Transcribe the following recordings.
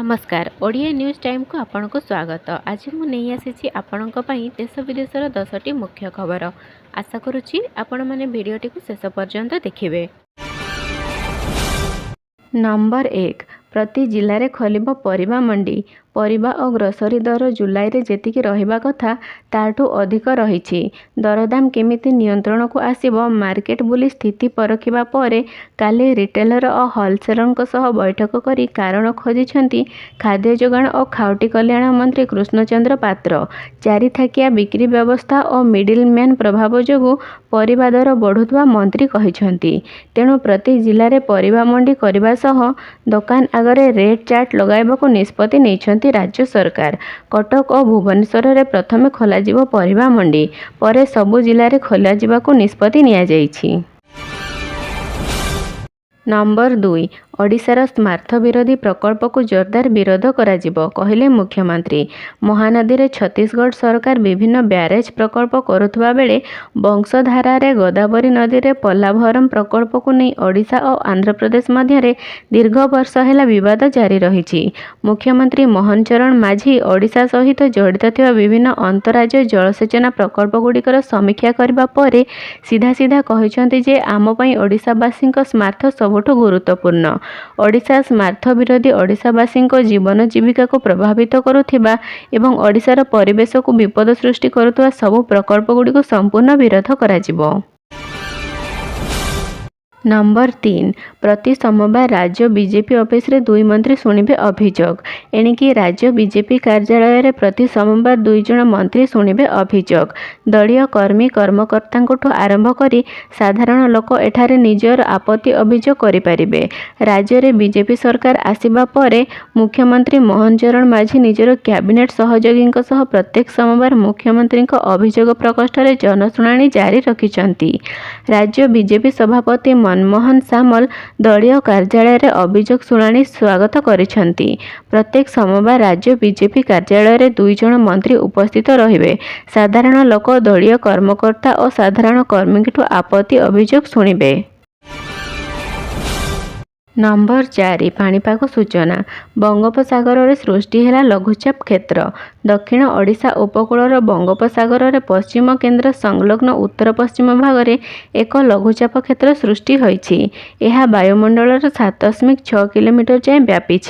नमस्कार Odia news time को आपन को स्वागत। आज मु नहीं आसी आपण देश विदेशर 10टी मुख्य खबर। आशा करुच्ची आपण मैंने भिडटी को शेष पर्यंत देखिए। नंबर 1 प्रति जिले में खोलिब परिबा मंडी। परिबा और ग्रोसरी दर जुलाई रे जेतिकी रहिबा कथा ताठू अधिक रही। दरदाम केमिति नियंत्रण को आसीबो मार्केट बुली स्थिति परखिबा परे काली रिटेलर और होलसेलर सह बैठक करी कारण खोजिछंती खाद्य जोगाण और खाउटी कल्याण मंत्री कृष्णचंद्र पात्र। चारि थाकिया बिक्री व्यवस्था और मिडिल मैन प्रभाव जोगु परिबा दर बढ़ुवा मंत्री कहिछंती। तेणु प्रति जिले में परिबा मंडी करने सह दुकान आगरे रेट चार्ट लगाइबाकू निष्पत्ति नेइछंती राज्य सरकार। कटक और भुवनेश्वर में प्रथमे खोलाजिबो परिबा मंडी परे सबु जिले में खोलाजिबाकू निष्पत्ति निया जाइछि। नंबर 2 ओडिशार स्वार्थ विरोधी प्रकल्प को जोरदार विरोध कराजिबो कहिले मुख्यमंत्री। महानदी रे छत्तीसगढ़ सरकार विभिन्न ब्यारेज प्रकल्प करुवा बेले वंशधारा रे गोदावरी नदी रे पल्लाभरम प्रकल्प को नहीं ओडिशा और आंध्र प्रदेश मध्य दीर्घ वर्ष है विवाद जारी रही। मुख्यमंत्री मोहन चरण माझी ओडिशा सहित जड़ित थिबा विभिन्न अंतराज्य जलसेचन प्रकल्प गुड़िकर समीक्षा करबा परे सीधा सीधा कहिसंती जे आम पई ओडिशावासी स्वार्थ सबुठु गुरुत्वपूर्ण। ओडिशा स्वार्थ विरोधी ओडिशावासी जीवन जीविका को प्रभावित करुथिबा एवं ओडिशार परिवेश को विपद सृष्टि करुथिबा सबु प्रकल्प गुडी को संपूर्ण विरोध कराजिबो। नंबर 3 प्रति सोमवार राज्य बीजेपी ऑफिस रे 2 मंत्री शुणिबे अभियोग। एणिकी राज्य बीजेपी कार्यालय रे प्रति सोमवार 2 जन मंत्री शुणिबे अभियोग। दलीय कर्मी कर्मकर्ता आरंभ करी साधारण लोक एठारे निजर आपत्ति अभियोग करि परिबे। राज्य रे बीजेपी सरकार आसीबा परे मुख्यमंत्री मोहन चरण माझी निजर कैबिनेट सहयोगी सह प्रत्येक सोमवार मुख्यमंत्री अभियोग प्रकोष्ठ रे जनशुणाणी जारी रखिछंती। राज्य बीजेपी सभापति मनमोहन सामल दलीय कार्यालय रे अभियोग शुणाणी स्वागत करिछंती। प्रत्येक सोमवार राज्य बीजेपी कार्यालय रे 2 जन मंत्री उपस्थित रहिबे। साधारण लोक दलीय कर्मकर्ता और साधारण कर्मी आपत्ति अभियोग शुणिबे। नंबर 4 पाणीपाग सूचना। बंगोपसागर रे सृष्टि है लघुचाप क्षेत्र। दक्षिण ओडिशा उपकूल बंगोपसागर रे पश्चिम केन्द्र संलग्न उत्तर पश्चिम भाग में एक लघुचाप क्षेत्र सृष्टि होइछि। यह वायुमंडल 7.6 किलोमीटर जाए व्यापी।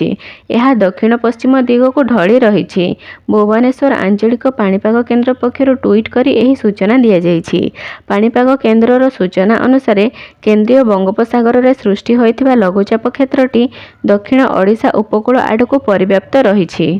यह दक्षिण पश्चिम दिग को ढली रही। भुवनेश्वर आंचलिक पाणीपाग केन्द्र पक्षर ट्वीट करी एही सूचना दिया जाइछि। पाणीपाग केन्द्रर सूचना अनुसार केंद्रीय बंगोपसागर रे सृष्टि होइथिबा लघुचाप क्षेत्रटी दक्षिण ओडिशा उपकूल आड़क परिव्याप्त रही।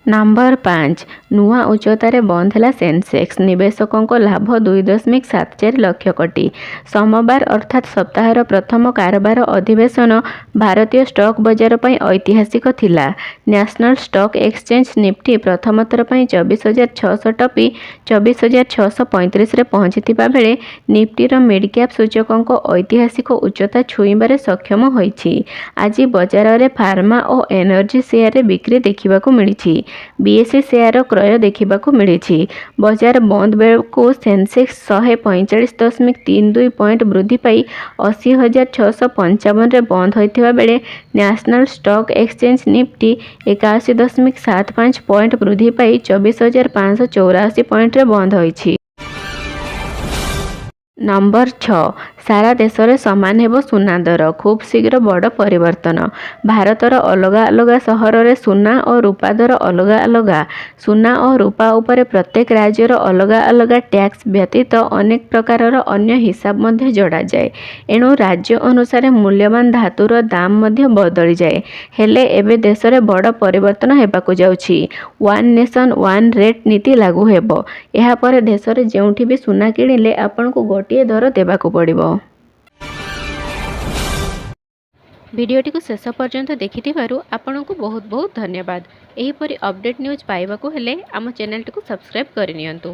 नंबर 5 नुआ उच्चतार बंद है सेंसेक्स। निवेशकों को लाभ 2.74 लाख कोटी। सोमवार अर्थात सप्ताहर प्रथम कारोबार अधिवेशन भारतीय स्टॉक बाजार पर ऐतिहासिक थिला। नेशनल स्टॉक एक्सचेंज निफ्टी प्रथम थर पर 24,600 टपी 24,635 रे पहुंचीथिबा बेले निफ्टीर मिड कैप सूचकों ऐतिहासिक उच्चता छुईबारे सक्षम होइछि। आज बाजार में फार्मा और एनर्जी शेयर बिक्री देखा मिली। बीएसई शेयर क्रय देखा मिली। बाजार बंद बेलू सेंसेक्स 145.32 पॉइंट वृद्धि पाई 80,655 बंद होता बेले national stock exchange Nifty 81.75 point वृद्धि पाई 24,584 पॉइंट रे बंद होइछि। नंबर 6 सारा देश में समान हेबो सुना दर। खूब शीघ्र बड़ परिवर्तन। भारतर अलग अलग सहर में सुना और रूपा दर अलग अलग। सुना और रूपा उपर प्रत्येक राज्यर अलग अलग टैक्स व्यतीत अनेक प्रकार अन्य हिसाब मध्य जोड़ा जाए। एणु राज्य अनुसार मूल्यवान धातुर दाम मध्य बदली जाए। हेले एबे देश में बड़ परिवर्तन हेबाकु जाउछि। वन नेशन वन रेट नीति लागू हेबो। एहा पर देश में जेउठी भी सुना किणिले आपनकु गोटिए दर देबाकु पड़िबो। वीडियोटी को शेष पर्यंत देखिथिबारु आपनकु बहुत बहुत धन्यवाद। एहीपरि अपडेट न्यूज पाइबाकु हेले आम चैनल टी को सब्सक्राइब करिनियंतु।